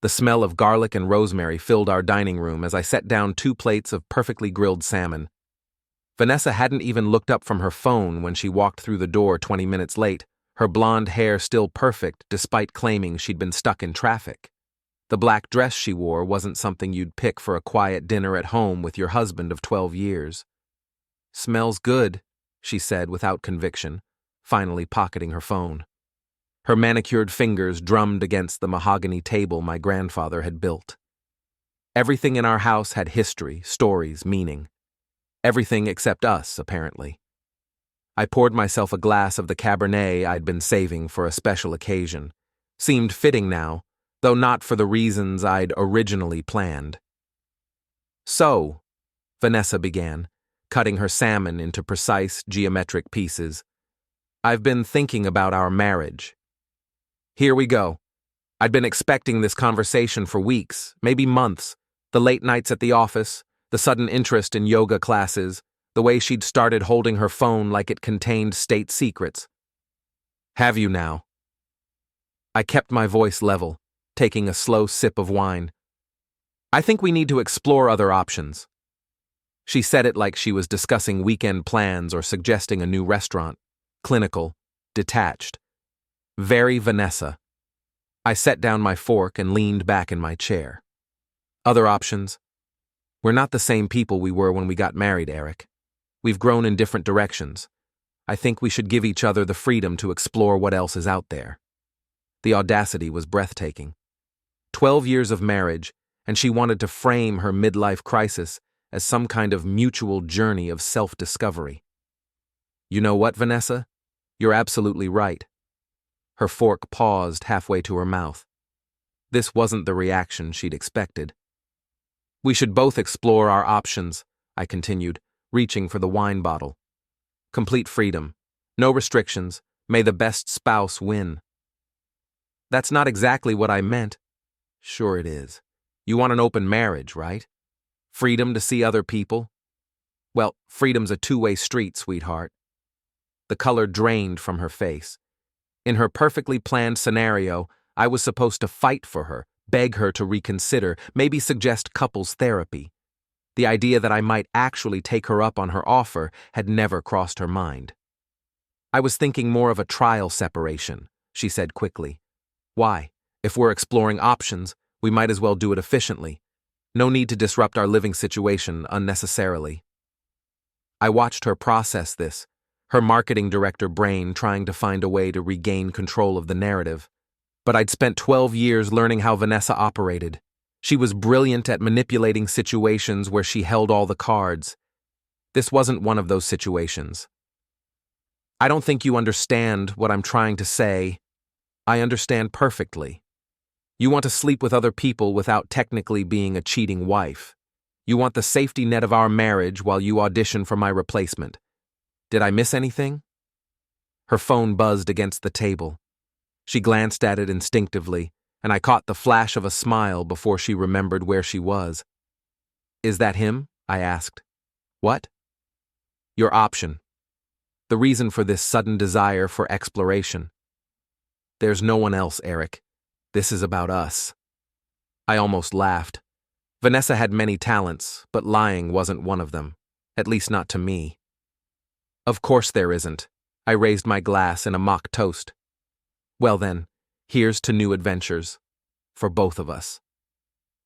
The smell of garlic and rosemary filled our dining room as I set down 2 plates of perfectly grilled salmon. Vanessa hadn't even looked up from her phone when she walked through the door 20 minutes late, her blonde hair still perfect despite claiming she'd been stuck in traffic. The black dress she wore wasn't something you'd pick for a quiet dinner at home with your husband of 12 years. "Smells good," she said without conviction, finally pocketing her phone. Her manicured fingers drummed against the mahogany table my grandfather had built. Everything in our house had history, stories, meaning. Everything except us, apparently. I poured myself a glass of the Cabernet I'd been saving for a special occasion. Seemed fitting now, though not for the reasons I'd originally planned. "So," Vanessa began, cutting her salmon into precise geometric pieces, "I've been thinking about our marriage." Here we go. I'd been expecting this conversation for weeks, maybe months. The late nights at the office, the sudden interest in yoga classes, the way she'd started holding her phone like it contained state secrets. "Have you now?" I kept my voice level, taking a slow sip of wine. "I think we need to explore other options." She said it like she was discussing weekend plans or suggesting a new restaurant. Clinical, detached. Very Vanessa. I set down my fork and leaned back in my chair. "Other options? We're not the same people we were when we got married, Eric. We've grown in different directions. I think we should give each other the freedom to explore what else is out there." The audacity was breathtaking. 12 years of marriage, and she wanted to frame her midlife crisis as some kind of mutual journey of self-discovery. "You know what, Vanessa? You're absolutely right." Her fork paused halfway to her mouth. This wasn't the reaction she'd expected. "We should both explore our options," I continued, reaching for the wine bottle. "Complete freedom. No restrictions. May the best spouse win." "That's not exactly what I meant." "Sure it is. You want an open marriage, right? Freedom to see other people? Well, freedom's a two-way street, sweetheart." The color drained from her face. In her perfectly planned scenario, I was supposed to fight for her, beg her to reconsider, maybe suggest couples therapy. The idea that I might actually take her up on her offer had never crossed her mind. "I was thinking more of a trial separation," she said quickly. "Why? If we're exploring options, we might as well do it efficiently. No need to disrupt our living situation unnecessarily." I watched her process this, her marketing director brain trying to find a way to regain control of the narrative. But I'd spent 12 years learning how Vanessa operated. She was brilliant at manipulating situations where she held all the cards. This wasn't one of those situations. "I don't think you understand what I'm trying to say." "I understand perfectly. You want to sleep with other people without technically being a cheating wife. You want the safety net of our marriage while you audition for my replacement. Did I miss anything?" Her phone buzzed against the table. She glanced at it instinctively, and I caught the flash of a smile before she remembered where she was. "Is that him?" I asked. "What?" "Your option. The reason for this sudden desire for exploration." "There's no one else, Eric. This is about us." I almost laughed. Vanessa had many talents, but lying wasn't one of them, at least not to me. "Of course there isn't." I raised my glass in a mock toast. "Well then, here's to new adventures. For both of us."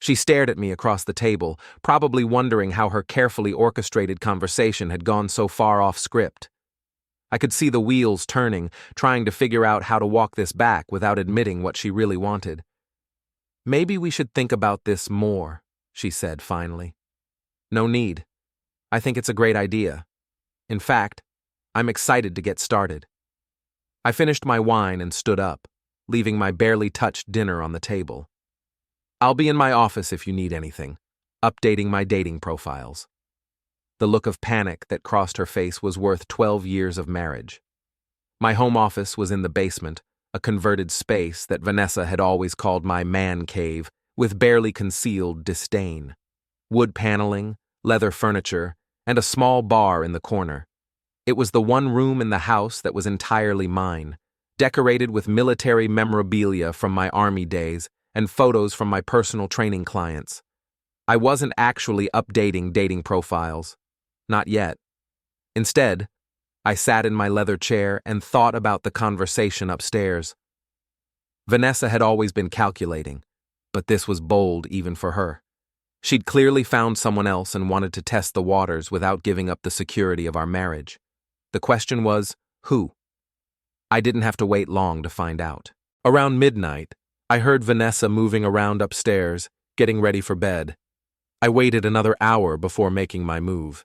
She stared at me across the table, probably wondering how her carefully orchestrated conversation had gone so far off script. I could see the wheels turning, trying to figure out how to walk this back without admitting what she really wanted. "Maybe we should think about this more," she said finally. "No need. I think it's a great idea. In fact, I'm excited to get started." I finished my wine and stood up, leaving my barely touched dinner on the table. "I'll be in my office if you need anything, updating my dating profiles." The look of panic that crossed her face was worth 12 years of marriage. My home office was in the basement, a converted space that Vanessa had always called my man cave, with barely concealed disdain. Wood paneling, leather furniture, and a small bar in the corner. It was the one room in the house that was entirely mine, decorated with military memorabilia from my army days and photos from my personal training clients. I wasn't actually updating dating profiles. Not yet. Instead, I sat in my leather chair and thought about the conversation upstairs. Vanessa had always been calculating, but this was bold even for her. She'd clearly found someone else and wanted to test the waters without giving up the security of our marriage. The question was, who? I didn't have to wait long to find out. Around midnight, I heard Vanessa moving around upstairs, getting ready for bed. I waited another hour before making my move.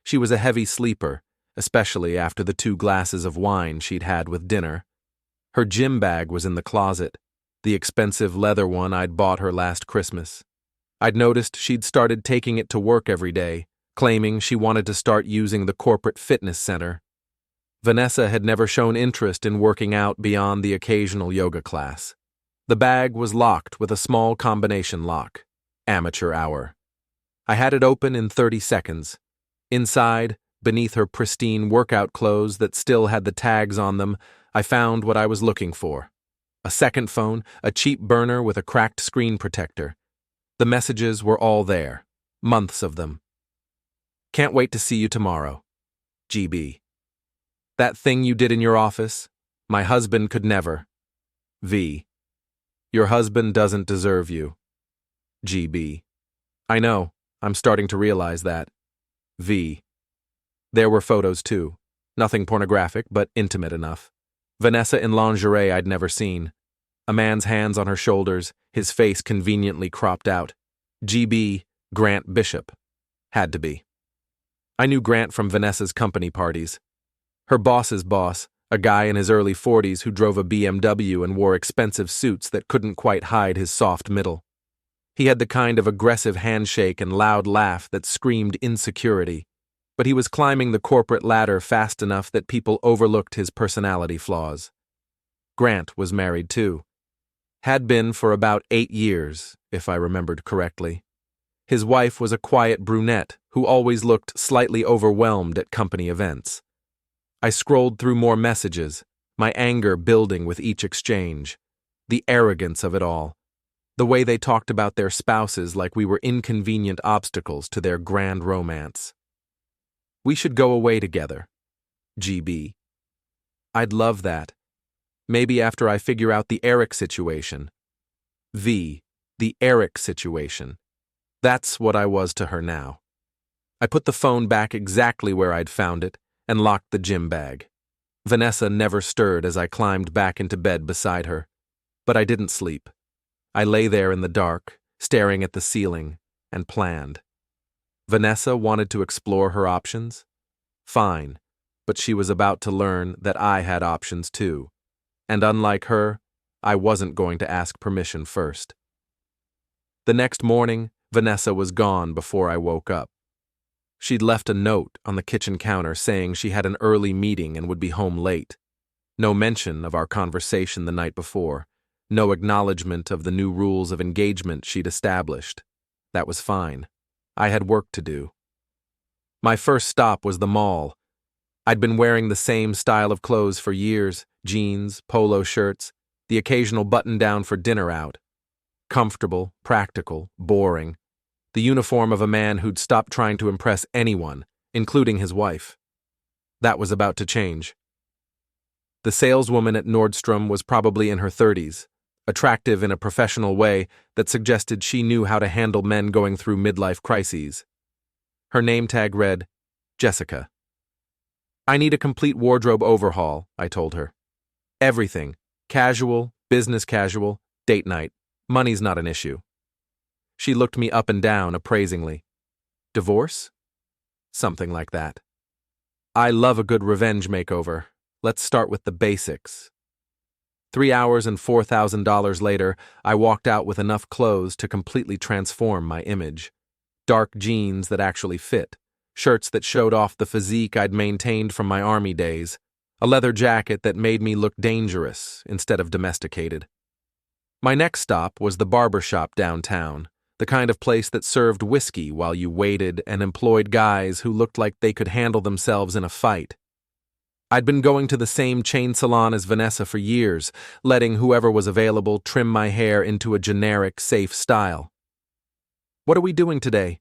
She was a heavy sleeper, especially after the 2 glasses of wine she'd had with dinner. Her gym bag was in the closet, the expensive leather one I'd bought her last Christmas. I'd noticed she'd started taking it to work every day, claiming she wanted to start using the corporate fitness center. Vanessa had never shown interest in working out beyond the occasional yoga class. The bag was locked with a small combination lock. Amateur hour. I had it open in 30 seconds. Inside, beneath her pristine workout clothes that still had the tags on them, I found what I was looking for. A second phone, a cheap burner with a cracked screen protector. The messages were all there. Months of them. Can't wait to see you tomorrow. GB. That thing you did in your office? My husband could never. V. Your husband doesn't deserve you. GB. I know, I'm starting to realize that. V. There were photos too. Nothing pornographic, but intimate enough. Vanessa in lingerie I'd never seen. A man's hands on her shoulders, his face conveniently cropped out. GB. Grant Bishop. Had to be. I knew Grant from Vanessa's company parties. Her boss's boss, a guy in his early 40s who drove a BMW and wore expensive suits that couldn't quite hide his soft middle. He had the kind of aggressive handshake and loud laugh that screamed insecurity, but he was climbing the corporate ladder fast enough that people overlooked his personality flaws. Grant was married too. Had been for about 8 years, if I remembered correctly. His wife was a quiet brunette who always looked slightly overwhelmed at company events. I scrolled through more messages, my anger building with each exchange. The arrogance of it all. The way they talked about their spouses like we were inconvenient obstacles to their grand romance. We should go away together. GB. I'd love that. Maybe after I figure out the Eric situation. V. The Eric situation. That's what I was to her now. I put the phone back exactly where I'd found it and locked the gym bag. Vanessa never stirred as I climbed back into bed beside her. But I didn't sleep. I lay there in the dark, staring at the ceiling, and planned. Vanessa wanted to explore her options? Fine, but she was about to learn that I had options too. And unlike her, I wasn't going to ask permission first. The next morning, Vanessa was gone before I woke up. She'd left a note on the kitchen counter saying she had an early meeting and would be home late. No mention of our conversation the night before. No acknowledgement of the new rules of engagement she'd established. That was fine. I had work to do. My first stop was the mall. I'd been wearing the same style of clothes for years, jeans, polo shirts, the occasional button-down for dinner out. Comfortable, practical, boring. The uniform of a man who'd stopped trying to impress anyone, including his wife. That was about to change. The saleswoman at Nordstrom was probably in her 30s, attractive in a professional way that suggested she knew how to handle men going through midlife crises. Her name tag read, Jessica. I need a complete wardrobe overhaul, I told her. Everything. Casual, business casual, date night. Money's not an issue. She looked me up and down appraisingly. Divorce? Something like that. I love a good revenge makeover. Let's start with the basics. 3 hours and $4,000 later, I walked out with enough clothes to completely transform my image. Dark jeans that actually fit, shirts that showed off the physique I'd maintained from my army days, a leather jacket that made me look dangerous instead of domesticated. My next stop was the barber shop downtown, the kind of place that served whiskey while you waited and employed guys who looked like they could handle themselves in a fight. I'd been going to the same chain salon as Vanessa for years, letting whoever was available trim my hair into a generic, safe style. "What are we doing today?"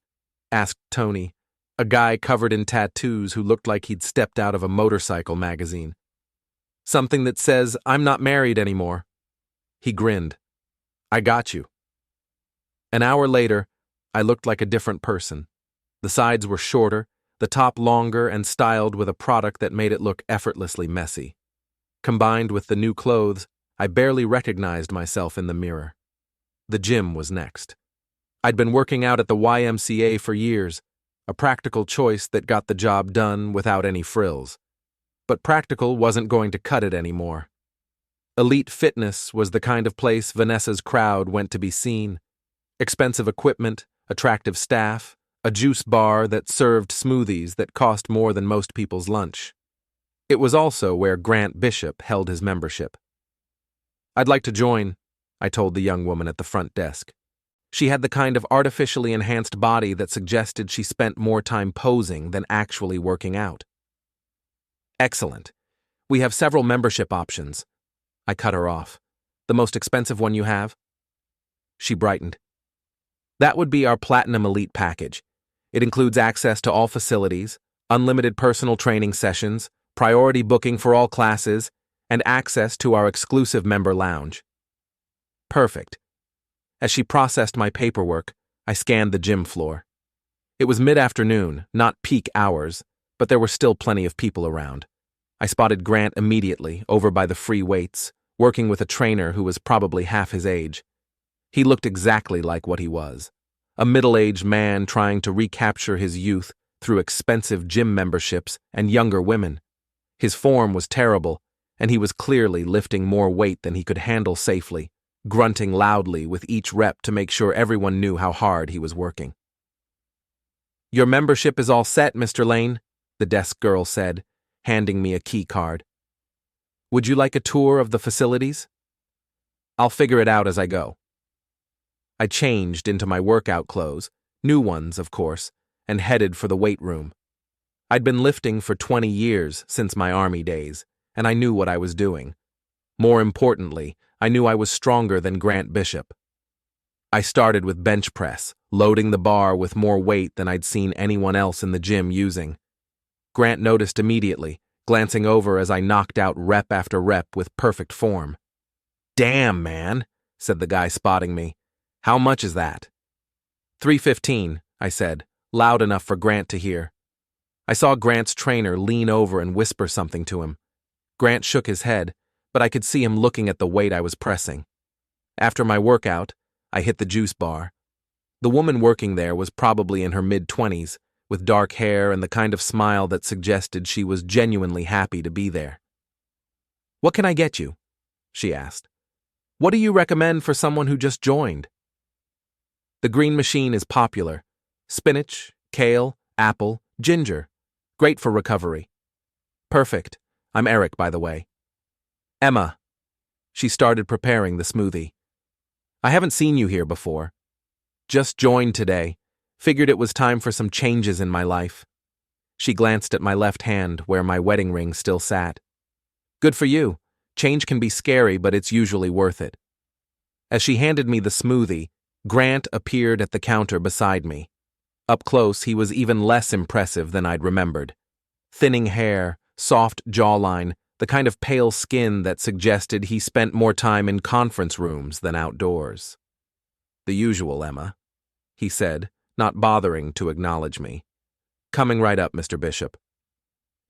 asked Tony, a guy covered in tattoos who looked like he'd stepped out of a motorcycle magazine. "Something that says, 'I'm not married anymore.'" He grinned. "I got you." An hour later, I looked like a different person. The sides were shorter, the top longer and styled with a product that made it look effortlessly messy. Combined with the new clothes, I barely recognized myself in the mirror. The gym was next. I'd been working out at the YMCA for years, a practical choice that got the job done without any frills. But practical wasn't going to cut it anymore. Elite fitness was the kind of place Vanessa's crowd went to be seen. Expensive equipment, attractive staff, a juice bar that served smoothies that cost more than most people's lunch. It was also where Grant Bishop held his membership. "I'd like to join," I told the young woman at the front desk. She had the kind of artificially enhanced body that suggested she spent more time posing than actually working out. "Excellent. We have several membership options." I cut her off. "The most expensive one you have?" She brightened. "That would be our Platinum Elite package. It includes access to all facilities, unlimited personal training sessions, priority booking for all classes, and access to our exclusive member lounge." "Perfect." As she processed my paperwork, I scanned the gym floor. It was mid-afternoon, not peak hours, but there were still plenty of people around. I spotted Grant immediately, over by the free weights, working with a trainer who was probably half his age. He looked exactly like what he was. A middle-aged man trying to recapture his youth through expensive gym memberships and younger women. His form was terrible, and he was clearly lifting more weight than he could handle safely, grunting loudly with each rep to make sure everyone knew how hard he was working. "Your membership is all set, Mr. Lane," the desk girl said, handing me a key card. "Would you like a tour of the facilities?" "I'll figure it out as I go." I changed into my workout clothes, new ones, of course, and headed for the weight room. I'd been lifting for 20 years since my army days, and I knew what I was doing. More importantly, I knew I was stronger than Grant Bishop. I started with bench press, loading the bar with more weight than I'd seen anyone else in the gym using. Grant noticed immediately, glancing over as I knocked out rep after rep with perfect form. "Damn, man," said the guy spotting me. "How much is that?" "315, I said, loud enough for Grant to hear. I saw Grant's trainer lean over and whisper something to him. Grant shook his head, but I could see him looking at the weight I was pressing. After my workout, I hit the juice bar. The woman working there was probably in her mid-20s, with dark hair and the kind of smile that suggested she was genuinely happy to be there. "What can I get you?" she asked. "What do you recommend for someone who just joined?" "The green machine is popular. Spinach, kale, apple, ginger. Great for recovery." "Perfect. I'm Eric, by the way." "Emma." She started preparing the smoothie. "I haven't seen you here before. Just joined today. Figured it was time for some changes in my life." She glanced at my left hand where my wedding ring still sat. "Good for you. Change can be scary, but it's usually worth it." As she handed me the smoothie, Grant appeared at the counter beside me. Up close, he was even less impressive than I'd remembered. Thinning hair, soft jawline, the kind of pale skin that suggested he spent more time in conference rooms than outdoors. "The usual, Emma," he said, not bothering to acknowledge me. "Coming right up, Mr. Bishop."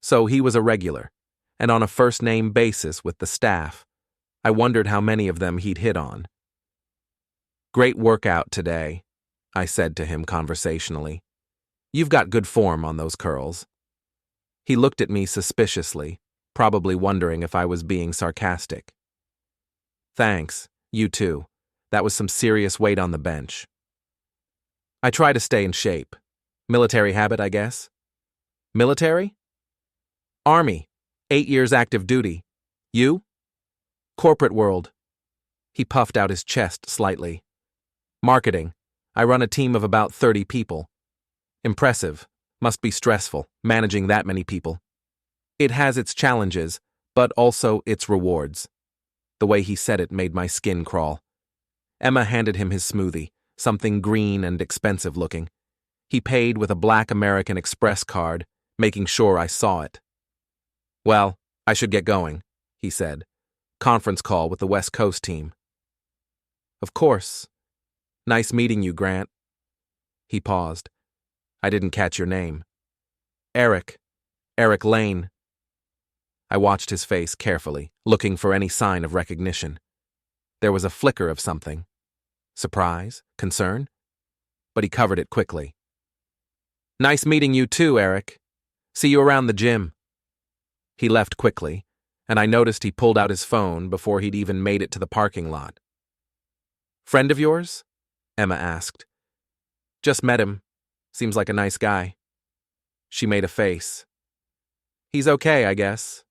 So he was a regular, and on a first-name basis with the staff. I wondered how many of them he'd hit on. "Great workout today," I said to him conversationally. "You've got good form on those curls." He looked at me suspiciously, probably wondering if I was being sarcastic. "Thanks, you too. That was some serious weight on the bench." "I try to stay in shape. Military habit, I guess." "Military?" "Army. 8 years active duty. You?" "Corporate world." He puffed out his chest slightly. "Marketing. I run a team of about 30 people. Impressive. Must be stressful, managing that many people." It has its challenges, but also its rewards. The way he said it made my skin crawl. Emma handed him his smoothie, something green and expensive looking. He paid with a black American Express card, making sure I saw it. Well, I should get going, he said. Conference call with the West Coast team. Of course. Nice meeting you, Grant. He paused. I didn't catch your name. Eric. Eric Lane. I watched his face carefully, looking for any sign of recognition. There was a flicker of something. Surprise? Concern? But he covered it quickly. Nice meeting you too, Eric. See you around the gym. He left quickly, and I noticed he pulled out his phone before he'd even made it to the parking lot. Friend of yours? Emma asked. Just met him. Seems like a nice guy. She made a face. He's okay, I guess.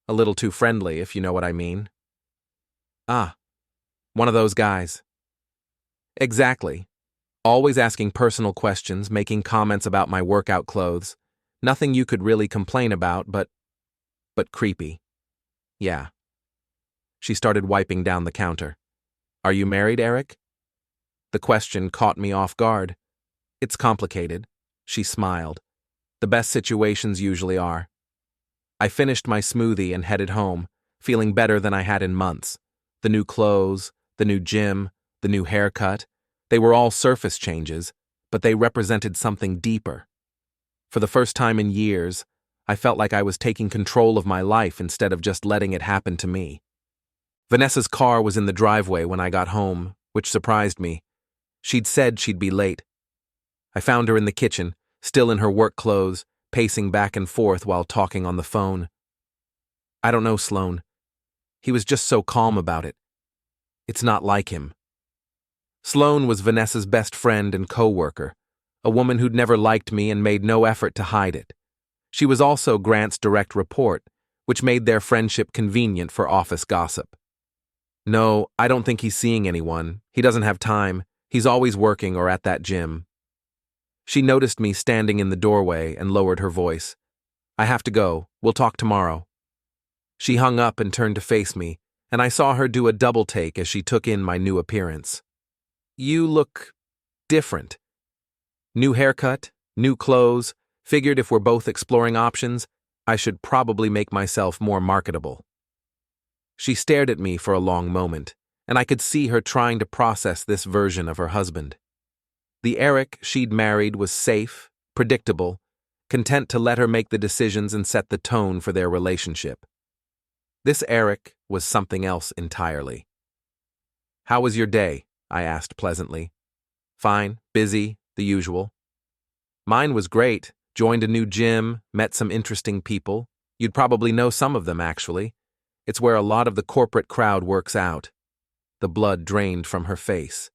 A little too friendly, if you know what I mean. Ah, one of those guys. Exactly. Always asking personal questions, making comments about my workout clothes. Nothing you could really complain about, but creepy. Yeah. She started wiping down the counter. Are you married, Eric? The question caught me off guard. It's complicated. She smiled. The best situations usually are. I finished my smoothie and headed home, feeling better than I had in months. The new clothes, the new gym, the new haircut. They were all surface changes, but they represented something deeper. For the first time in years, I felt like I was taking control of my life instead of just letting it happen to me. Vanessa's car was in the driveway when I got home, which surprised me. She'd said she'd be late. I found her in the kitchen, still in her work clothes, pacing back and forth while talking on the phone. I don't know, Sloan. He was just so calm about it. It's not like him. Sloan was Vanessa's best friend and co-worker, a woman who'd never liked me and made no effort to hide it. She was also Grant's direct report, which made their friendship convenient for office gossip. No, I don't think he's seeing anyone. He doesn't have time. He's always working or at that gym. She noticed me standing in the doorway and lowered her voice. I have to go. We'll talk tomorrow. She hung up and turned to face me, and I saw her do a double take as she took in my new appearance. You look different. New haircut, new clothes. Figured if we're both exploring options, I should probably make myself more marketable. She stared at me for a long moment, and I could see her trying to process this version of her husband. The Eric she'd married was safe, predictable, content to let her make the decisions and set the tone for their relationship. This Eric was something else entirely. How was your day? I asked pleasantly. Fine, busy, the usual. Mine was great. Joined a new gym, met some interesting people. You'd probably know some of them, actually. It's where a lot of the corporate crowd works out. The blood drained from her face.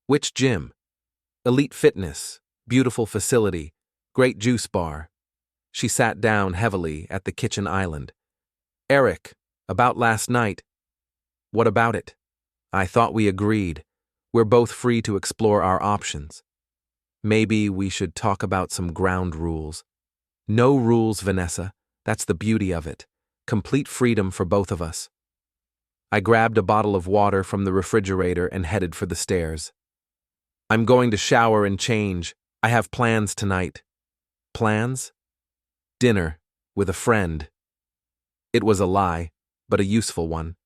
Which gym? Elite Fitness, beautiful facility, great juice bar. She sat down heavily at the kitchen island. Eric, about last night. What about it? I thought we agreed. We're both free to explore our options. Maybe we should talk about some ground rules. No rules, Vanessa. That's the beauty of it. Complete freedom for both of us. I grabbed a bottle of water from the refrigerator and headed for the stairs. I'm going to shower and change. I have plans tonight. Plans? Dinner, with a friend. It was a lie, but a useful one.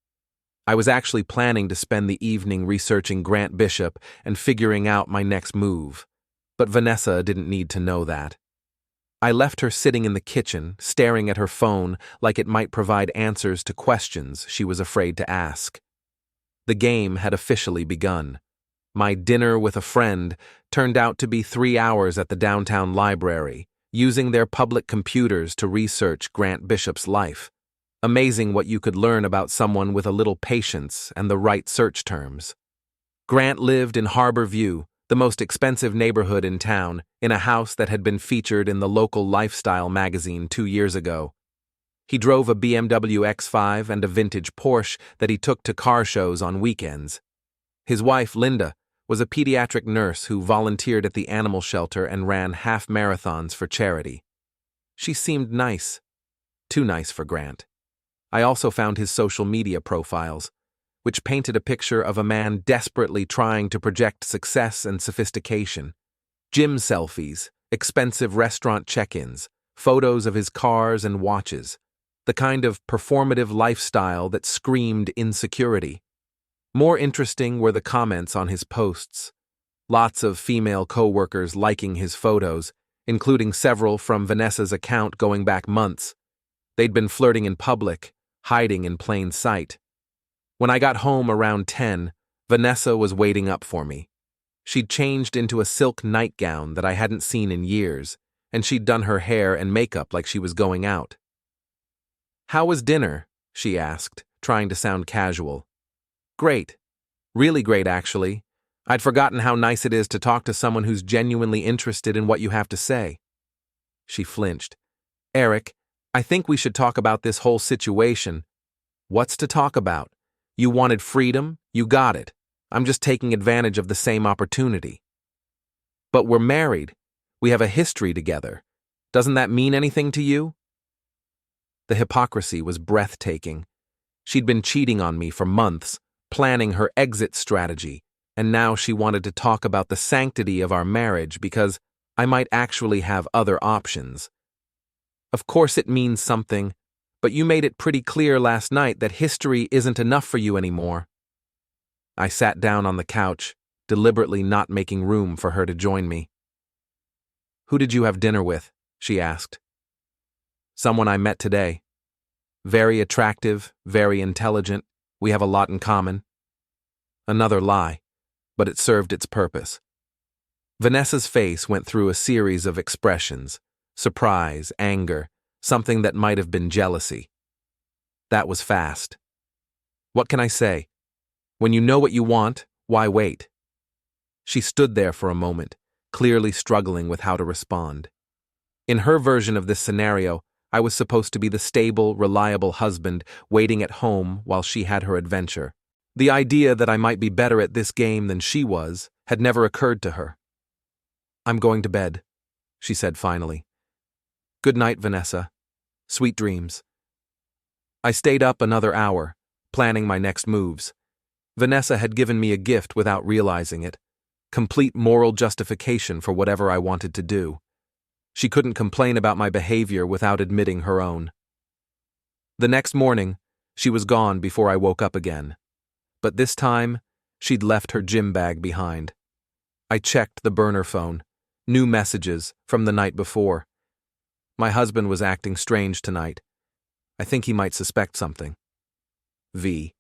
I was actually planning to spend the evening researching Grant Bishop and figuring out my next move. But Vanessa didn't need to know that. I left her sitting in the kitchen, staring at her phone like it might provide answers to questions she was afraid to ask. The game had officially begun. My dinner with a friend turned out to be 3 hours at the downtown library, using their public computers to research Grant Bishop's life. Amazing what you could learn about someone with a little patience and the right search terms. Grant lived in Harbor View, the most expensive neighborhood in town, in a house that had been featured in the local lifestyle magazine 2 years ago. He drove a BMW X5 and a vintage Porsche that he took to car shows on weekends. His wife, Linda, was a pediatric nurse who volunteered at the animal shelter and ran half marathons for charity. She seemed nice. Too nice for Grant. I also found his social media profiles, which painted a picture of a man desperately trying to project success and sophistication. Gym selfies, expensive restaurant check-ins, photos of his cars and watches, the kind of performative lifestyle that screamed insecurity. More interesting were the comments on his posts. Lots of female co-workers liking his photos, including several from Vanessa's account going back months. They'd been flirting in public, hiding in plain sight. When I got home around 10, Vanessa was waiting up for me. She'd changed into a silk nightgown that I hadn't seen in years, and she'd done her hair and makeup like she was going out. "How was dinner?" she asked, trying to sound casual. "Great. Really great, actually. I'd forgotten how nice it is to talk to someone who's genuinely interested in what you have to say." She flinched. "Eric, I think we should talk about this whole situation." "What's to talk about? You wanted freedom, you got it. I'm just taking advantage of the same opportunity." "But we're married. We have a history together. Doesn't that mean anything to you?" The hypocrisy was breathtaking. She'd been cheating on me for months, planning her exit strategy, and now she wanted to talk about the sanctity of our marriage because I might actually have other options. "Of course it means something, but you made it pretty clear last night that history isn't enough for you anymore." I sat down on the couch, deliberately not making room for her to join me. "Who did you have dinner with?" she asked. "Someone I met today. Very attractive, very intelligent. We have a lot in common." Another lie, but it served its purpose. Vanessa's face went through a series of expressions: surprise, anger, something that might have been jealousy. That was fast. "What can I say? When you know what you want, why wait?" She stood there for a moment, clearly struggling with how to respond. In her version of this scenario, I was supposed to be the stable, reliable husband waiting at home while she had her adventure. The idea that I might be better at this game than she was had never occurred to her. "I'm going to bed," she said finally. "Good night, Vanessa. Sweet dreams." I stayed up another hour, planning my next moves. Vanessa had given me a gift without realizing it: complete moral justification for whatever I wanted to do. She couldn't complain about my behavior without admitting her own. The next morning, she was gone before I woke up again. But this time, she'd left her gym bag behind. I checked the burner phone. New messages from the night before. My husband was acting strange tonight. I think he might suspect something. V.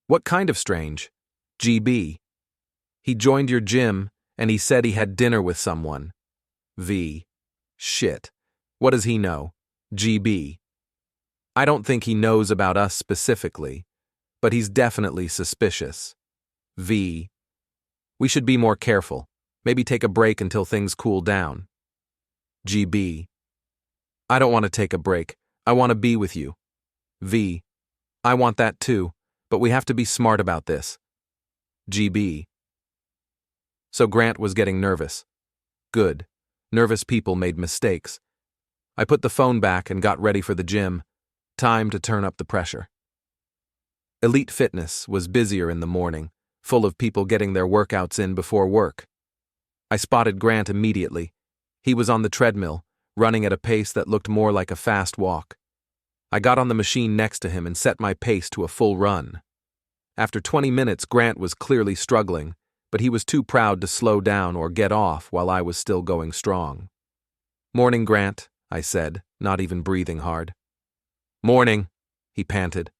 What kind of strange? GB. He joined your gym, and he said he had dinner with someone. V. Shit. What does he know? GB. I don't think he knows about us specifically, but he's definitely suspicious. V. We should be more careful. Maybe take a break until things cool down. GB. I don't want to take a break. I want to be with you. V. I want that too, but we have to be smart about this. GB. So Grant was getting nervous. Good. Nervous people made mistakes. I put the phone back and got ready for the gym. Time to turn up the pressure. Elite Fitness was busier in the morning, full of people getting their workouts in before work. I spotted Grant immediately. He was on the treadmill, running at a pace that looked more like a fast walk. I got on the machine next to him and set my pace to a full run. After 20 minutes, Grant was clearly struggling, but he was too proud to slow down or get off while I was still going strong. "Morning, Grant," I said, not even breathing hard. "Morning," he panted.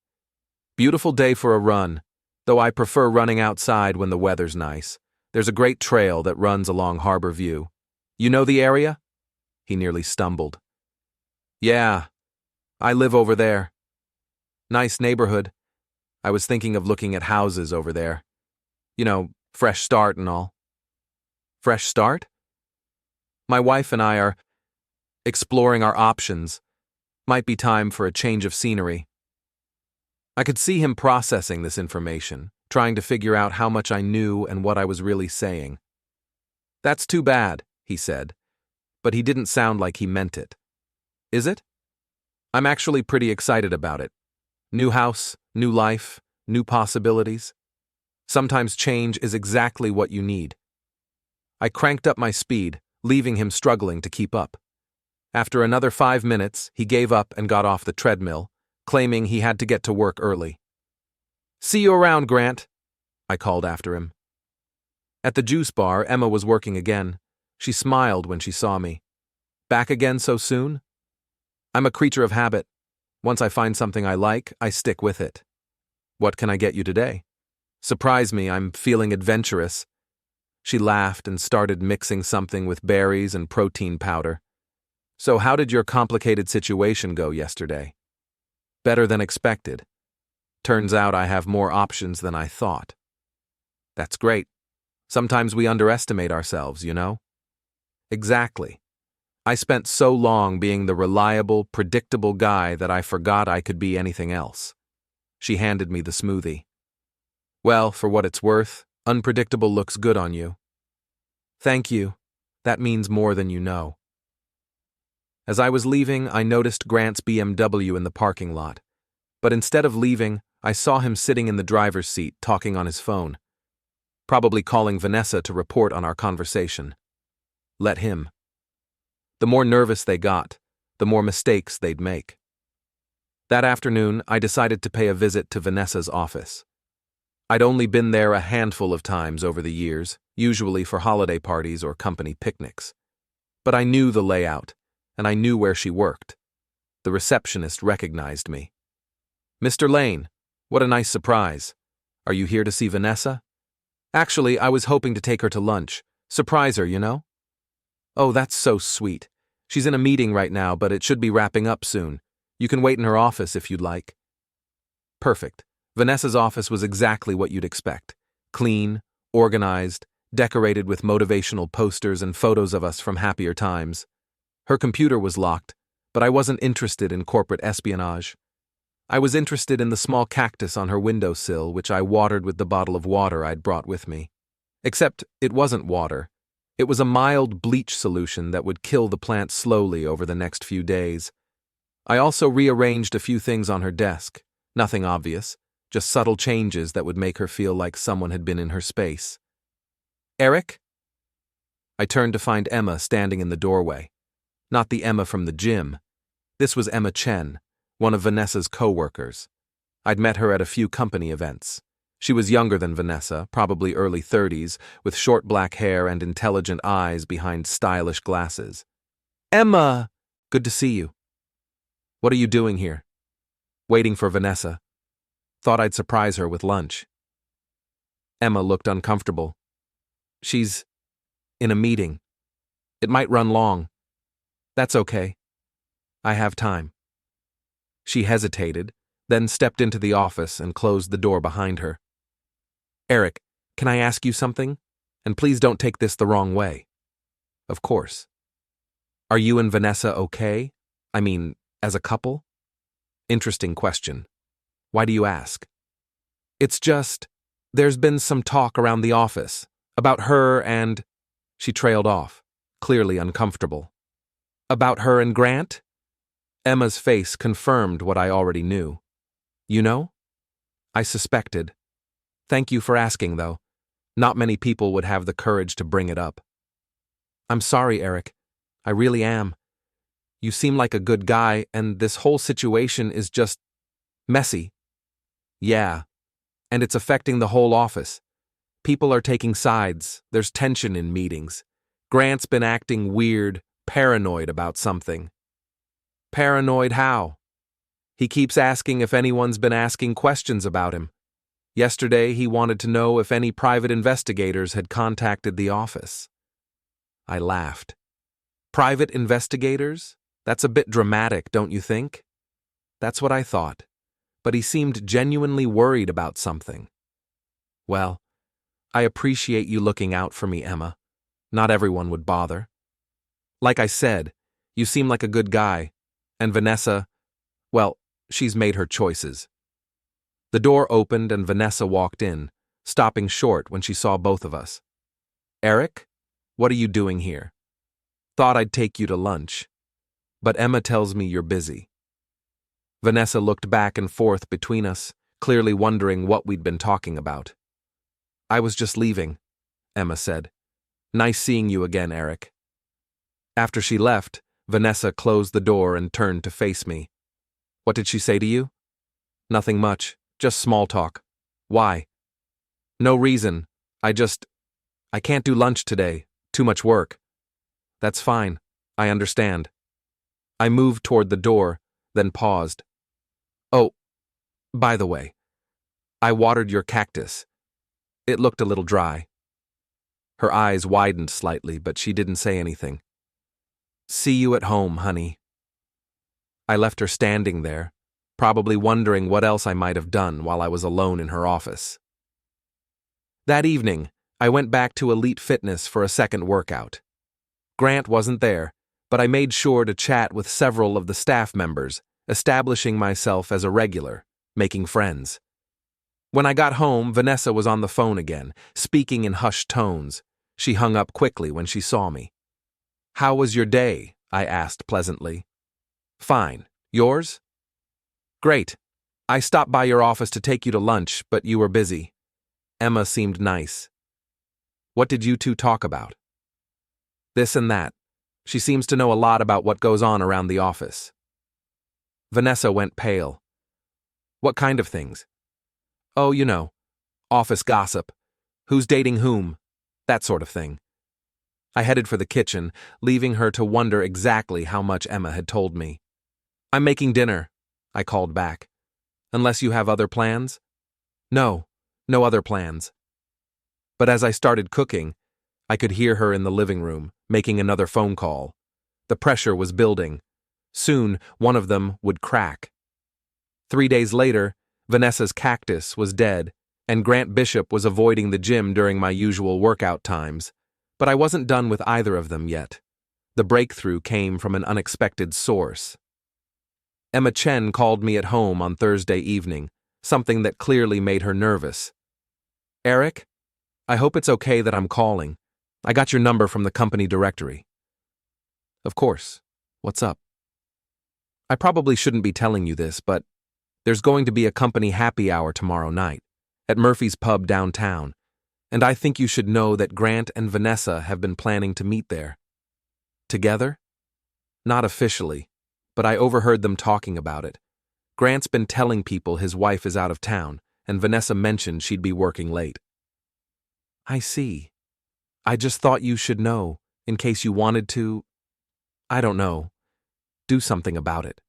"Beautiful day for a run, though I prefer running outside when the weather's nice. There's a great trail that runs along Harbor View. You know the area?" He nearly stumbled. "Yeah, I live over there. Nice neighborhood. I was thinking of looking at houses over there. You know, fresh start and all." "Fresh start?" "My wife and I are exploring our options. Might be time for a change of scenery." I could see him processing this information, trying to figure out how much I knew and what I was really saying. "That's too bad," he said, but he didn't sound like he meant it. "Is it?" I'm actually pretty excited about it. New house, new life, new possibilities. Sometimes change is exactly what you need. I cranked up my speed, leaving him struggling to keep up. After another 5 minutes, he gave up and got off the treadmill, claiming he had to get to work early. "See you around, Grant," I called after him. At the juice bar, Emma was working again. She smiled when she saw me. "Back again so soon?" "I'm a creature of habit. Once I find something I like, I stick with it." "What can I get you today?" "Surprise me, I'm feeling adventurous." She laughed and started mixing something with berries and protein powder. "So how did your complicated situation go yesterday?" "Better than expected. Turns out I have more options than I thought." "That's great. Sometimes we underestimate ourselves, you know?" "Exactly. I spent so long being the reliable, predictable guy that I forgot I could be anything else." She handed me the smoothie. "Well, for what it's worth, unpredictable looks good on you." "Thank you. That means more than you know." As I was leaving, I noticed Grant's BMW in the parking lot. But instead of leaving, I saw him sitting in the driver's seat talking on his phone. Probably calling Vanessa to report on our conversation. Let him. The more nervous they got, the more mistakes they'd make. That afternoon, I decided to pay a visit to Vanessa's office. I'd only been there a handful of times over the years, usually for holiday parties or company picnics. But I knew the layout, and I knew where she worked. The receptionist recognized me. "Mr. Lane, what a nice surprise. Are you here to see Vanessa?" "Actually, I was hoping to take her to lunch. Surprise her, you know?" "Oh, that's so sweet. She's in a meeting right now, but it should be wrapping up soon. You can wait in her office if you'd like." Perfect. Vanessa's office was exactly what you'd expect. Clean, organized, decorated with motivational posters and photos of us from happier times. Her computer was locked, but I wasn't interested in corporate espionage. I was interested in the small cactus on her windowsill, which I watered with the bottle of water I'd brought with me. Except it wasn't water. It was a mild bleach solution that would kill the plant slowly over the next few days. I also rearranged a few things on her desk. Nothing obvious, just subtle changes that would make her feel like someone had been in her space. "Eric?" I turned to find Emma standing in the doorway. Not the Emma from the gym. This was Emma Chen, one of Vanessa's co-workers. I'd met her at a few company events. She was younger than Vanessa, probably early 30s, with short black hair and intelligent eyes behind stylish glasses. "Emma! Good to see you." "What are you doing here?" "Waiting for Vanessa. Thought I'd surprise her with lunch." Emma looked uncomfortable. "She's in a meeting. It might run long." "That's okay. I have time." She hesitated, then stepped into the office and closed the door behind her. "Eric, can I ask you something? And please don't take this the wrong way." "Of course." "Are you and Vanessa okay? I mean, as a couple?" "Interesting question. Why do you ask?" "It's just, there's been some talk around the office about her and—" She trailed off, clearly uncomfortable. "About her and Grant?" Emma's face confirmed what I already knew. "You know?" "I suspected. Thank you for asking, though. Not many people would have the courage to bring it up." "I'm sorry, Eric. I really am. You seem like a good guy, and this whole situation is just messy." "Yeah, and it's affecting the whole office. People are taking sides, there's tension in meetings. Grant's been acting weird, paranoid about something." "Paranoid how?" "He keeps asking if anyone's been asking questions about him. Yesterday, he wanted to know if any private investigators had contacted the office." I laughed. "Private investigators? That's a bit dramatic, don't you think?" "That's what I thought. But he seemed genuinely worried about something." "Well, I appreciate you looking out for me, Emma. Not everyone would bother. Like I said, you seem like a good guy. And Vanessa, well, she's made her choices." The door opened and Vanessa walked in, stopping short when she saw both of us. "Eric, what are you doing here?" "Thought I'd take you to lunch. But Emma tells me you're busy." Vanessa looked back and forth between us, clearly wondering what we'd been talking about. I was just leaving, Emma said. Nice seeing you again, Eric. After she left, Vanessa closed the door and turned to face me. What did she say to you? Nothing much, just small talk. Why? No reason. I can't do lunch today. Too much work. That's fine. I understand. I moved toward the door, then paused. Oh, by the way, I watered your cactus. It looked a little dry. Her eyes widened slightly, but she didn't say anything. See you at home, honey. I left her standing there, probably wondering what else I might have done while I was alone in her office. That evening, I went back to Elite Fitness for a second workout. Grant wasn't there, but I made sure to chat with several of the staff members, establishing myself as a regular, making friends. When I got home, Vanessa was on the phone again, speaking in hushed tones. She hung up quickly when she saw me. How was your day? I asked pleasantly. Fine. Yours? Great. I stopped by your office to take you to lunch, but you were busy. Emma seemed nice. What did you two talk about? This and that. She seems to know a lot about what goes on around the office. Vanessa went pale. What kind of things? Oh, you know, office gossip. Who's dating whom? That sort of thing. I headed for the kitchen, leaving her to wonder exactly how much Emma had told me. I'm making dinner, I called back. Unless you have other plans? No other plans. But as I started cooking, I could hear her in the living room, making another phone call. The pressure was building. Soon, one of them would crack. 3 days later, Vanessa's cactus was dead, and Grant Bishop was avoiding the gym during my usual workout times. But I wasn't done with either of them yet. The breakthrough came from an unexpected source. Emma Chen called me at home on Thursday evening, something that clearly made her nervous. Eric, I hope it's okay that I'm calling. I got your number from the company directory. Of course. What's up? I probably shouldn't be telling you this, but there's going to be a company happy hour tomorrow night at Murphy's Pub downtown, and I think you should know that Grant and Vanessa have been planning to meet there. Together? Not officially, but I overheard them talking about it. Grant's been telling people his wife is out of town, and Vanessa mentioned she'd be working late. I see. I just thought you should know, in case you wanted to, I don't know, do something about it.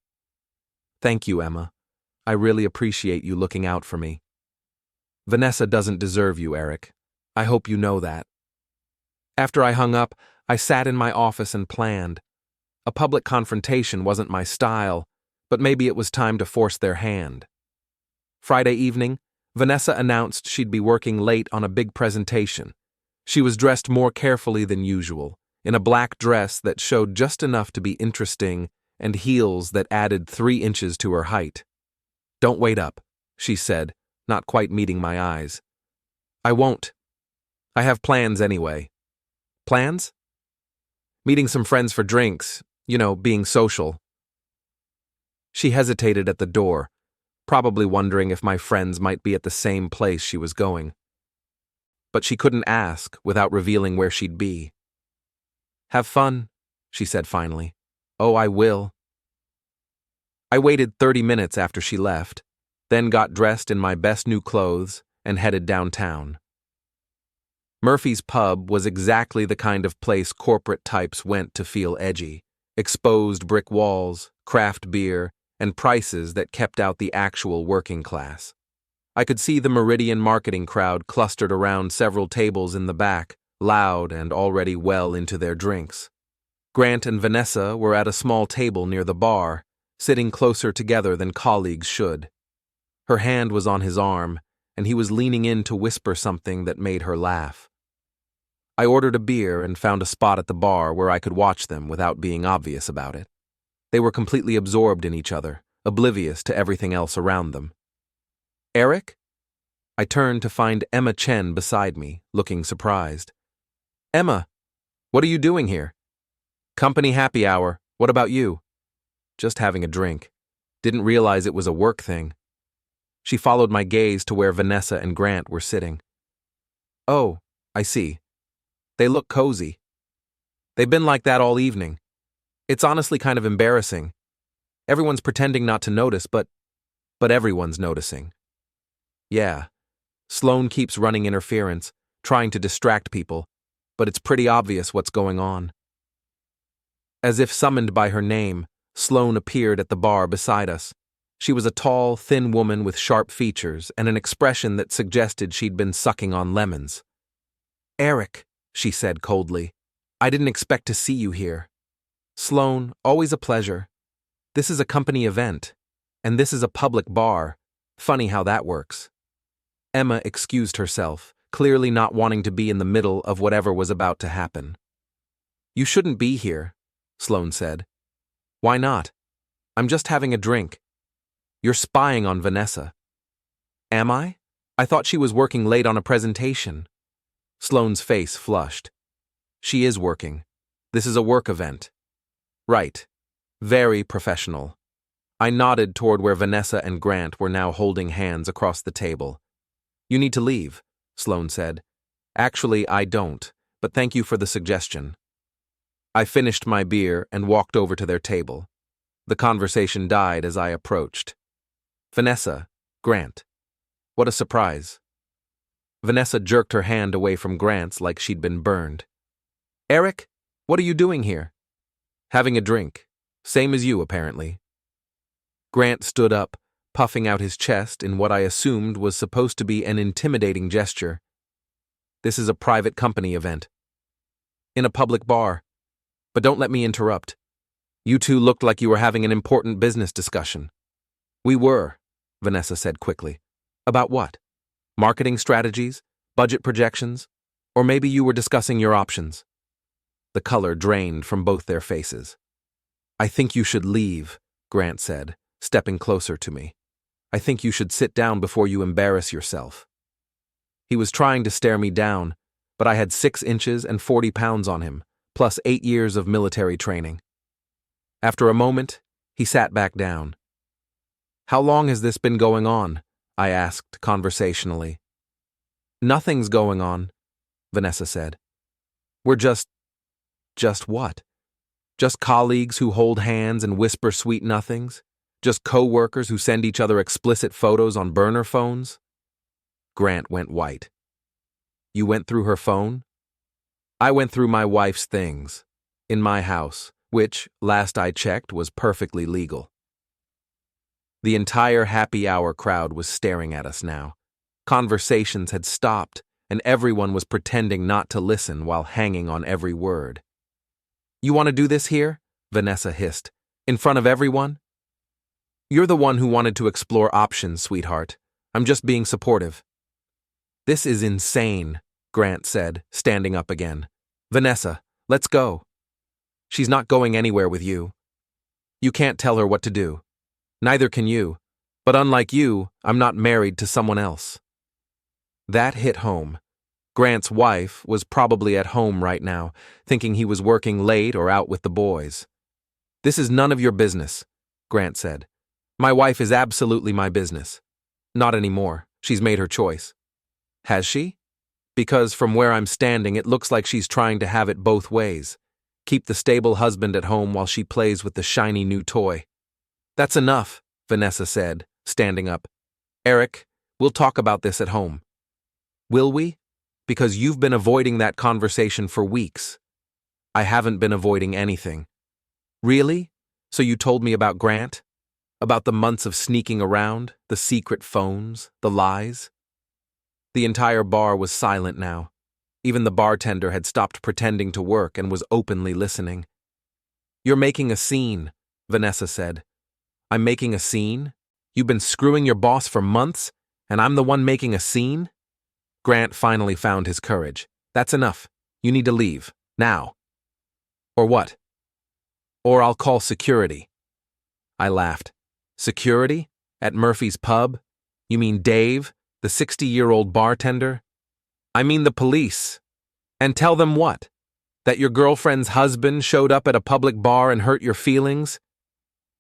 Thank you, Emma. I really appreciate you looking out for me. Vanessa doesn't deserve you, Eric. I hope you know that. After I hung up, I sat in my office and planned. A public confrontation wasn't my style, but maybe it was time to force their hand. Friday evening, Vanessa announced she'd be working late on a big presentation. She was dressed more carefully than usual, in a black dress that showed just enough to be interesting and heels that added 3 inches to her height. Don't wait up, she said, not quite meeting my eyes. I won't. I have plans anyway. Plans? Meeting some friends for drinks, being social. She hesitated at the door, probably wondering if my friends might be at the same place she was going. But she couldn't ask without revealing where she'd be. Have fun, she said finally. Oh, I will. I waited 30 minutes after she left, then got dressed in my best new clothes and headed downtown. Murphy's Pub was exactly the kind of place corporate types went to feel edgy. Exposed brick walls, craft beer, and prices that kept out the actual working class. I could see the Meridian marketing crowd clustered around several tables in the back, loud and already well into their drinks. Grant and Vanessa were at a small table near the bar, sitting closer together than colleagues should. Her hand was on his arm, and he was leaning in to whisper something that made her laugh. I ordered a beer and found a spot at the bar where I could watch them without being obvious about it. They were completely absorbed in each other, oblivious to everything else around them. Eric? I turned to find Emma Chen beside me, looking surprised. Emma, what are you doing here? Company happy hour. What about you? Just having a drink. Didn't realize it was a work thing. She followed my gaze to where Vanessa and Grant were sitting. Oh, I see. They look cozy. They've been like that all evening. It's honestly kind of embarrassing. Everyone's pretending not to notice, but everyone's noticing. Yeah, Sloane keeps running interference, trying to distract people, but it's pretty obvious what's going on. As if summoned by her name, Sloane appeared at the bar beside us. She was a tall, thin woman with sharp features and an expression that suggested she'd been sucking on lemons. "Eric," she said coldly, "I didn't expect to see you here." "Sloane, always a pleasure. This is a company event, and this is a public bar. Funny how that works." Emma excused herself, clearly not wanting to be in the middle of whatever was about to happen. "You shouldn't be here," Sloane said. "Why not? I'm just having a drink." "You're spying on Vanessa." "Am I? I thought she was working late on a presentation." Sloane's face flushed. "She is working. This is a work event." "Right. Very professional." I nodded toward where Vanessa and Grant were now holding hands across the table. "You need to leave," Sloane said. "Actually, I don't, but thank you for the suggestion." I finished my beer and walked over to their table. The conversation died as I approached. "Vanessa, Grant. What a surprise." Vanessa jerked her hand away from Grant's like she'd been burned. "Eric, what are you doing here?" "Having a drink. Same as you, apparently." Grant stood up, puffing out his chest in what I assumed was supposed to be an intimidating gesture. "This is a private company event. In a public bar. But don't let me interrupt. You two looked like you were having an important business discussion." "We were," Vanessa said quickly. "About what? Marketing strategies? Budget projections? Or maybe you were discussing your options?" The color drained from both their faces. "I think you should leave," Grant said, stepping closer to me. "I think you should sit down before you embarrass yourself." He was trying to stare me down, but I had 6 inches and 40 pounds on him, plus 8 years of military training. After a moment, he sat back down. "How long has this been going on?" I asked conversationally. "Nothing's going on," Vanessa said. "We're just what? Just colleagues who hold hands and whisper sweet nothings? Just co-workers who send each other explicit photos on burner phones?" Grant went white. "You went through her phone?" "I went through my wife's things. In my house, which, last I checked, was perfectly legal." The entire happy hour crowd was staring at us now. Conversations had stopped, and everyone was pretending not to listen while hanging on every word. "You want to do this here?" Vanessa hissed. "In front of everyone?" "You're the one who wanted to explore options, sweetheart. I'm just being supportive." "This is insane," Grant said, standing up again. "Vanessa, let's go." "She's not going anywhere with you." "You can't tell her what to do. Neither can you. But unlike you, I'm not married to someone else." That hit home. Grant's wife was probably at home right now, thinking he was working late or out with the boys. "This is none of your business," Grant said. "My wife is absolutely my business." "Not anymore. She's made her choice." "Has she?" "Because from where I'm standing, it looks like she's trying to have it both ways. Keep the stable husband at home while she plays with the shiny new toy." "That's enough," Vanessa said, standing up. "Eric, we'll talk about this at home." "Will we? Because you've been avoiding that conversation for weeks." "I haven't been avoiding anything." "Really? So you told me about Grant? About the months of sneaking around, the secret phones, the lies?" The entire bar was silent now. Even the bartender had stopped pretending to work and was openly listening. "You're making a scene," Vanessa said. "I'm making a scene? You've been screwing your boss for months, and I'm the one making a scene?" Grant finally found his courage. "That's enough. You need to leave. Now." "Or what?" "Or I'll call security." I laughed. "Security? At Murphy's pub? You mean Dave, the 60-year-old bartender?" "I mean the police. And tell them what? That your girlfriend's husband showed up at a public bar and hurt your feelings?"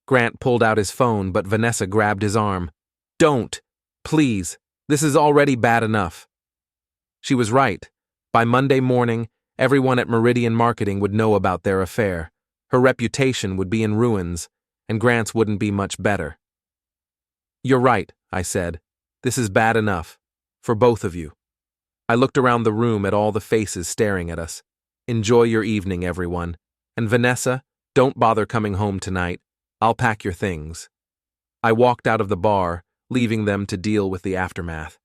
Grant pulled out his phone, but Vanessa grabbed his arm. Don't! Please! This is already bad enough. She was right. By Monday morning, everyone at Meridian Marketing would know about their affair. Her reputation would be in ruins, and Grant's wouldn't be much better. You're right, I said. This is bad enough. For both of you. I looked around the room at all the faces staring at us. Enjoy your evening, everyone. And Vanessa, don't bother coming home tonight. I'll pack your things. I walked out of the bar, leaving them to deal with the aftermath.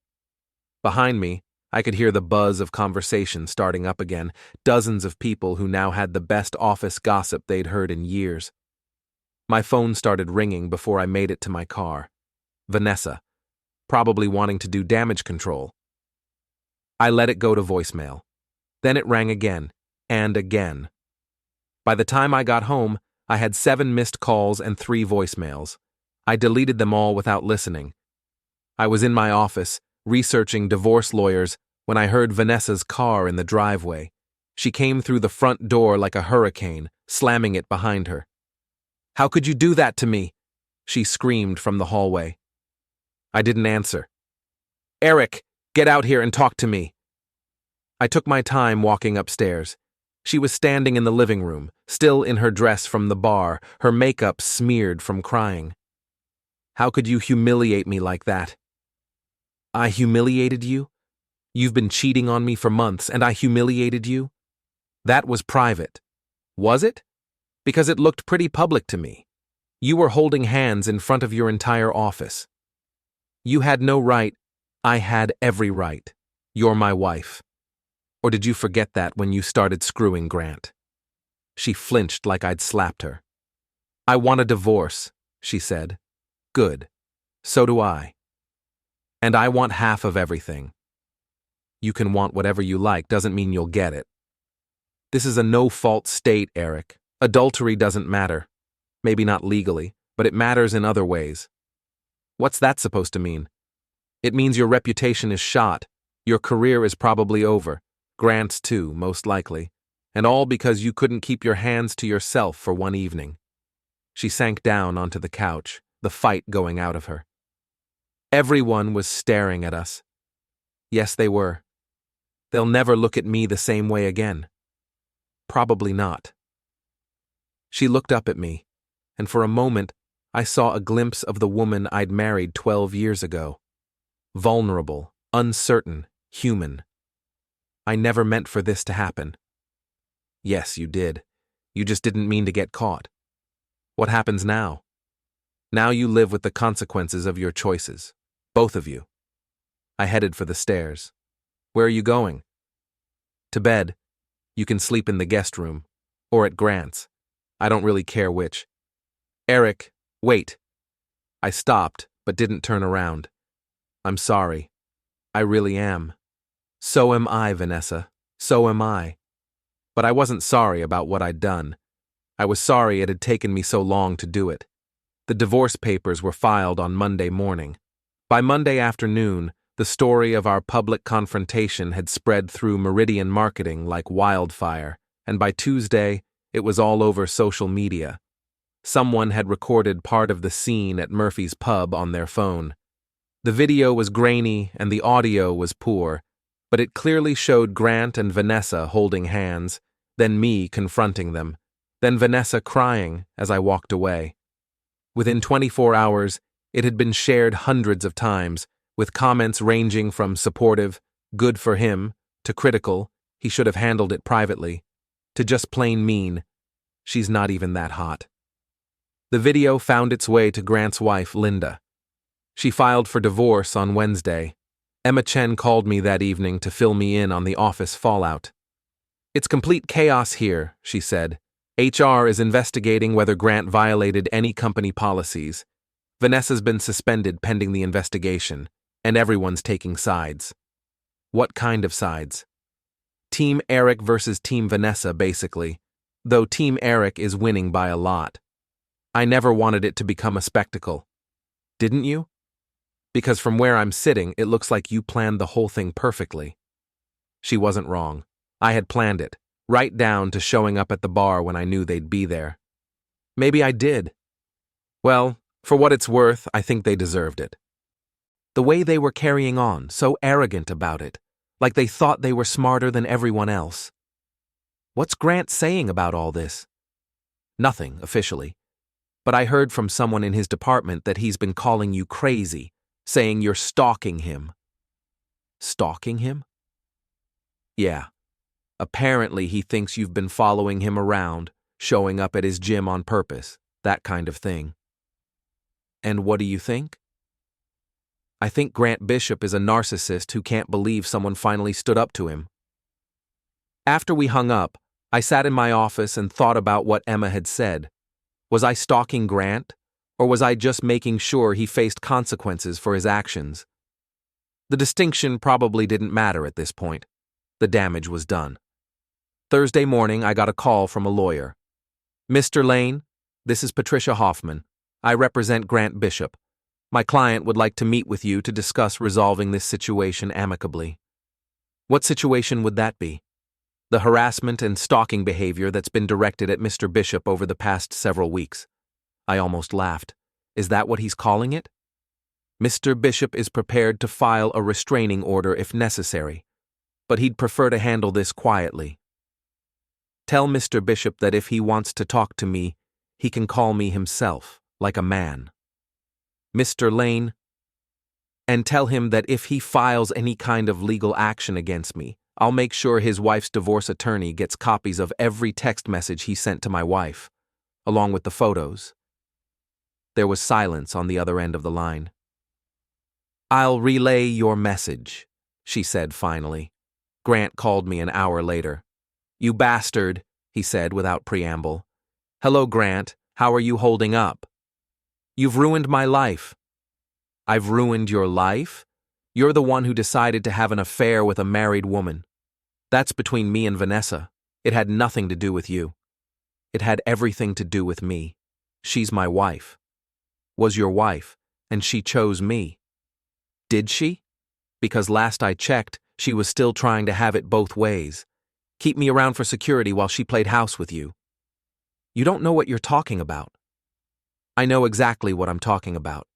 Behind me, I could hear the buzz of conversation starting up again, dozens of people who now had the best office gossip they'd heard in years. My phone started ringing before I made it to my car. Vanessa, probably wanting to do damage control. I let it go to voicemail. Then it rang again, and again. By the time I got home, I had 7 missed calls and 3 voicemails. I deleted them all without listening. I was in my office, researching divorce lawyers, when I heard Vanessa's car in the driveway. She came through the front door like a hurricane, slamming it behind her. How could you do that to me? She screamed from the hallway. I didn't answer. Eric, get out here and talk to me. I took my time walking upstairs. She was standing in the living room, still in her dress from the bar, her makeup smeared from crying. How could you humiliate me like that? I humiliated you? You've been cheating on me for months, and I humiliated you? That was private. Was it? Because it looked pretty public to me. You were holding hands in front of your entire office. You had no right. I had every right. You're my wife. Or did you forget that when you started screwing Grant? She flinched like I'd slapped her. I want a divorce, she said. Good. So do I. And I want half of everything. You can want whatever you like, doesn't mean you'll get it. This is a no-fault state, Eric. Adultery doesn't matter. Maybe not legally, but it matters in other ways. What's that supposed to mean? It means your reputation is shot. Your career is probably over. Grant's too, most likely. And all because you couldn't keep your hands to yourself for one evening. She sank down onto the couch, the fight going out of her. Everyone was staring at us. Yes, they were. They'll never look at me the same way again. Probably not. She looked up at me, and for a moment, I saw a glimpse of the woman I'd married 12 years ago. Vulnerable, uncertain, human. I never meant for this to happen. Yes, you did. You just didn't mean to get caught. What happens now? Now you live with the consequences of your choices. Both of you. I headed for the stairs. Where are you going? To bed. You can sleep in the guest room. Or at Grant's. I don't really care which. Eric, wait. I stopped, but didn't turn around. I'm sorry. I really am. So am I, Vanessa. So am I. But I wasn't sorry about what I'd done. I was sorry it had taken me so long to do it. The divorce papers were filed on Monday morning. By Monday afternoon, the story of our public confrontation had spread through Meridian Marketing like wildfire, and by Tuesday, it was all over social media. Someone had recorded part of the scene at Murphy's pub on their phone. The video was grainy and the audio was poor, but it clearly showed Grant and Vanessa holding hands, then me confronting them, then Vanessa crying as I walked away. Within 24 hours, it had been shared hundreds of times, with comments ranging from supportive, good for him, to critical, he should have handled it privately, to just plain mean, she's not even that hot. The video found its way to Grant's wife, Linda. She filed for divorce on Wednesday. Emma Chen called me that evening to fill me in on the office fallout. It's complete chaos here, she said. HR is investigating whether Grant violated any company policies. Vanessa's been suspended pending the investigation, and everyone's taking sides. What kind of sides? Team Eric versus Team Vanessa, basically, though Team Eric is winning by a lot. I never wanted it to become a spectacle. Didn't you? Because from where I'm sitting, it looks like you planned the whole thing perfectly. She wasn't wrong. I had planned it, right down to showing up at the bar when I knew they'd be there. Maybe I did. Well, for what it's worth, I think they deserved it. The way they were carrying on, so arrogant about it, like they thought they were smarter than everyone else. What's Grant saying about all this? Nothing, officially. But I heard from someone in his department that he's been calling you crazy, saying you're stalking him. Stalking him? Yeah. Apparently he thinks you've been following him around, showing up at his gym on purpose, that kind of thing. And what do you think? I think Grant Bishop is a narcissist who can't believe someone finally stood up to him. After we hung up, I sat in my office and thought about what Emma had said. Was I stalking Grant, or was I just making sure he faced consequences for his actions? The distinction probably didn't matter at this point. The damage was done. Thursday morning, I got a call from a lawyer. Mr. Lane, this is Patricia Hoffman. I represent Grant Bishop. My client would like to meet with you to discuss resolving this situation amicably. What situation would that be? The harassment and stalking behavior that's been directed at Mr. Bishop over the past several weeks. I almost laughed. Is that what he's calling it? Mr. Bishop is prepared to file a restraining order if necessary, but he'd prefer to handle this quietly. Tell Mr. Bishop that if he wants to talk to me, he can call me himself, like a man. Mr. Lane, and tell him that if he files any kind of legal action against me, I'll make sure his wife's divorce attorney gets copies of every text message he sent to my wife, along with the photos. There was silence on the other end of the line. I'll relay your message, she said finally. Grant called me an hour later. You bastard, he said without preamble. Hello, Grant. How are you holding up? You've ruined my life. I've ruined your life? You're the one who decided to have an affair with a married woman. That's between me and Vanessa. It had nothing to do with you. It had everything to do with me. She's my wife. Was your wife, and she chose me. Did she? Because last I checked, she was still trying to have it both ways. Keep me around for security while she played house with you. You don't know what you're talking about. I know exactly what I'm talking about.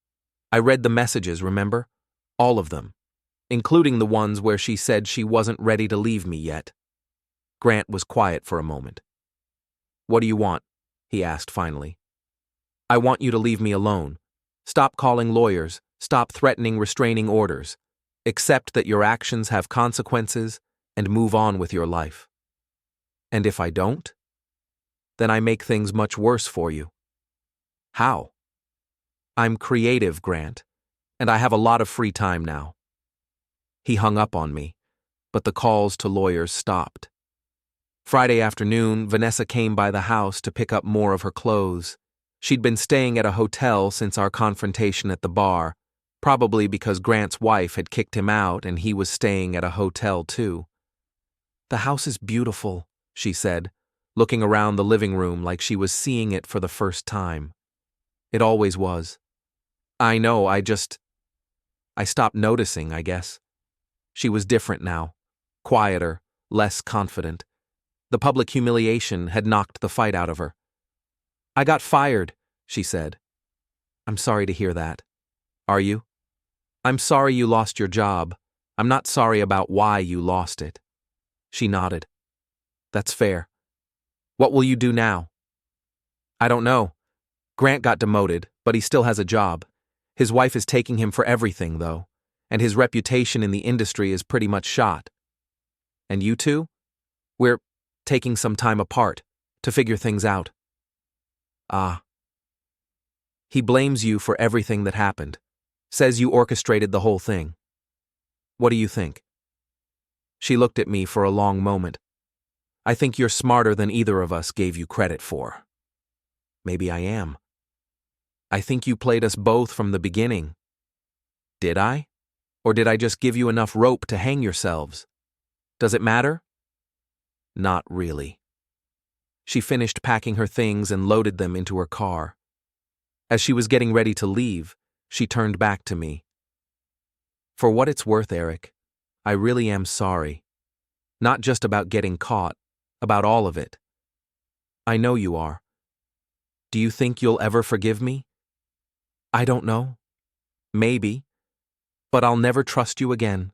I read the messages, remember? All of them, including the ones where she said she wasn't ready to leave me yet. Grant was quiet for a moment. What do you want? He asked finally. I want you to leave me alone. Stop calling lawyers. Stop threatening restraining orders. Accept that your actions have consequences and move on with your life. And if I don't? Then I make things much worse for you. How? I'm creative, Grant, and I have a lot of free time now. He hung up on me, but the calls to lawyers stopped. Friday afternoon, Vanessa came by the house to pick up more of her clothes. She'd been staying at a hotel since our confrontation at the bar, probably because Grant's wife had kicked him out and he was staying at a hotel too. The house is beautiful, she said, looking around the living room like she was seeing it for the first time. It always was. I know, I stopped noticing, I guess. She was different now, quieter, less confident. The public humiliation had knocked the fight out of her. I got fired, she said. I'm sorry to hear that. Are you? I'm sorry you lost your job. I'm not sorry about why you lost it. She nodded. That's fair. What will you do now? I don't know. Grant got demoted, but he still has a job. His wife is taking him for everything, though, and his reputation in the industry is pretty much shot. And you two? We're taking some time apart to figure things out. Ah. He blames you for everything that happened, says you orchestrated the whole thing. What do you think? She looked at me for a long moment. I think you're smarter than either of us gave you credit for. Maybe I am. I think you played us both from the beginning. Did I? Or did I just give you enough rope to hang yourselves? Does it matter? Not really. She finished packing her things and loaded them into her car. As she was getting ready to leave, she turned back to me. For what it's worth, Eric, I really am sorry. Not just about getting caught, about all of it. I know you are. Do you think you'll ever forgive me? I don't know. Maybe. But I'll never trust you again.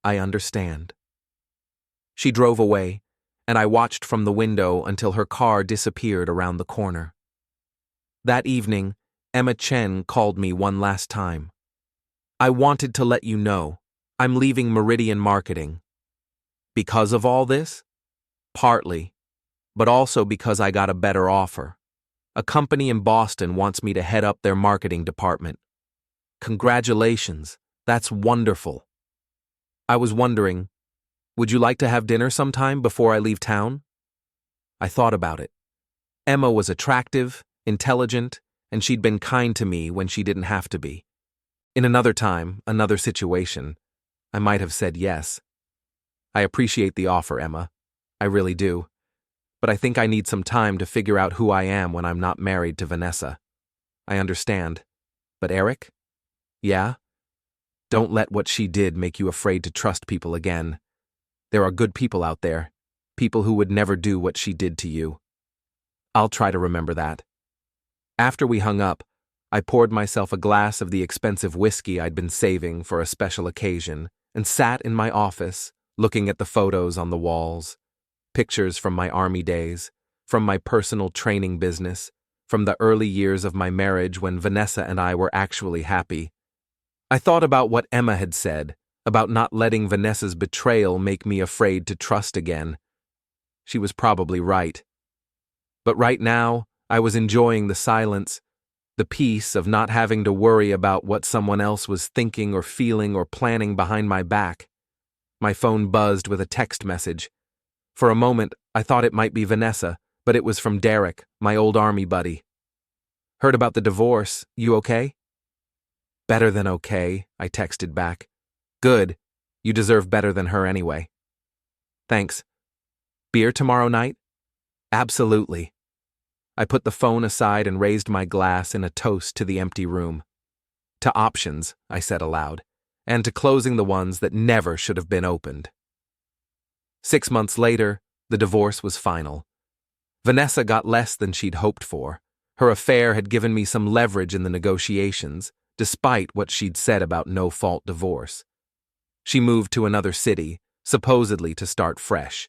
I understand. She drove away, and I watched from the window until her car disappeared around the corner. That evening, Emma Chen called me one last time. I wanted to let you know, I'm leaving Meridian Marketing. Because of all this? Partly, but also because I got a better offer. A company in Boston wants me to head up their marketing department. Congratulations, that's wonderful. I was wondering, would you like to have dinner sometime before I leave town? I thought about it. Emma was attractive, intelligent, and she'd been kind to me when she didn't have to be. In another time, another situation, I might have said yes. I appreciate the offer, Emma. I really do. But I think I need some time to figure out who I am when I'm not married to Vanessa. I understand. But Eric? Yeah? Don't let what she did make you afraid to trust people again. There are good people out there, people who would never do what she did to you. I'll try to remember that. After we hung up, I poured myself a glass of the expensive whiskey I'd been saving for a special occasion and sat in my office, looking at the photos on the walls. Pictures from my army days, from my personal training business, from the early years of my marriage when Vanessa and I were actually happy. I thought about what Emma had said, about not letting Vanessa's betrayal make me afraid to trust again. She was probably right. But right now, I was enjoying the silence, the peace of not having to worry about what someone else was thinking or feeling or planning behind my back. My phone buzzed with a text message. For a moment, I thought it might be Vanessa, but it was from Derek, my old army buddy. Heard about the divorce, you okay? Better than okay, I texted back. Good, you deserve better than her anyway. Thanks. Beer tomorrow night? Absolutely. I put the phone aside and raised my glass in a toast to the empty room. To options, I said aloud, and to closing the ones that never should have been opened. 6 months later, the divorce was final. Vanessa got less than she'd hoped for. Her affair had given me some leverage in the negotiations, despite what she'd said about no-fault divorce. She moved to another city, supposedly to start fresh.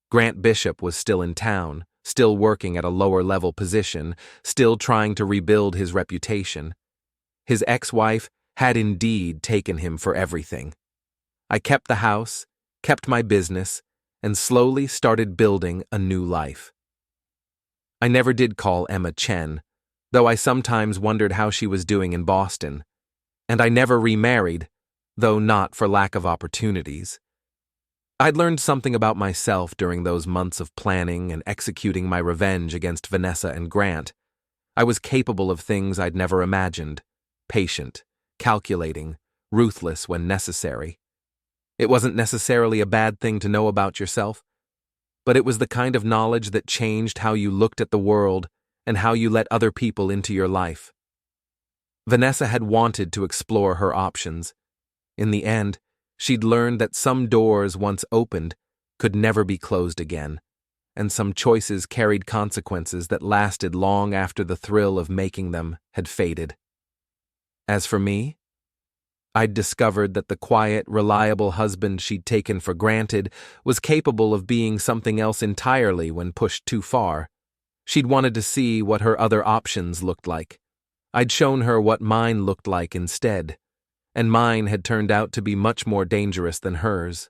Grant Bishop was still in town, still working at a lower-level position, still trying to rebuild his reputation. His ex-wife had indeed taken him for everything. I kept the house, kept my business, and slowly started building a new life. I never did call Emma Chen, though I sometimes wondered how she was doing in Boston. And I never remarried, though not for lack of opportunities. I'd learned something about myself during those months of planning and executing my revenge against Vanessa and Grant. I was capable of things I'd never imagined, patient, calculating, ruthless when necessary. It wasn't necessarily a bad thing to know about yourself, but it was the kind of knowledge that changed how you looked at the world and how you let other people into your life. Vanessa had wanted to explore her options. In the end, she'd learned that some doors once opened could never be closed again, and some choices carried consequences that lasted long after the thrill of making them had faded. As for me, I'd discovered that the quiet, reliable husband she'd taken for granted was capable of being something else entirely when pushed too far. She'd wanted to see what her other options looked like. I'd shown her what mine looked like instead, and mine had turned out to be much more dangerous than hers.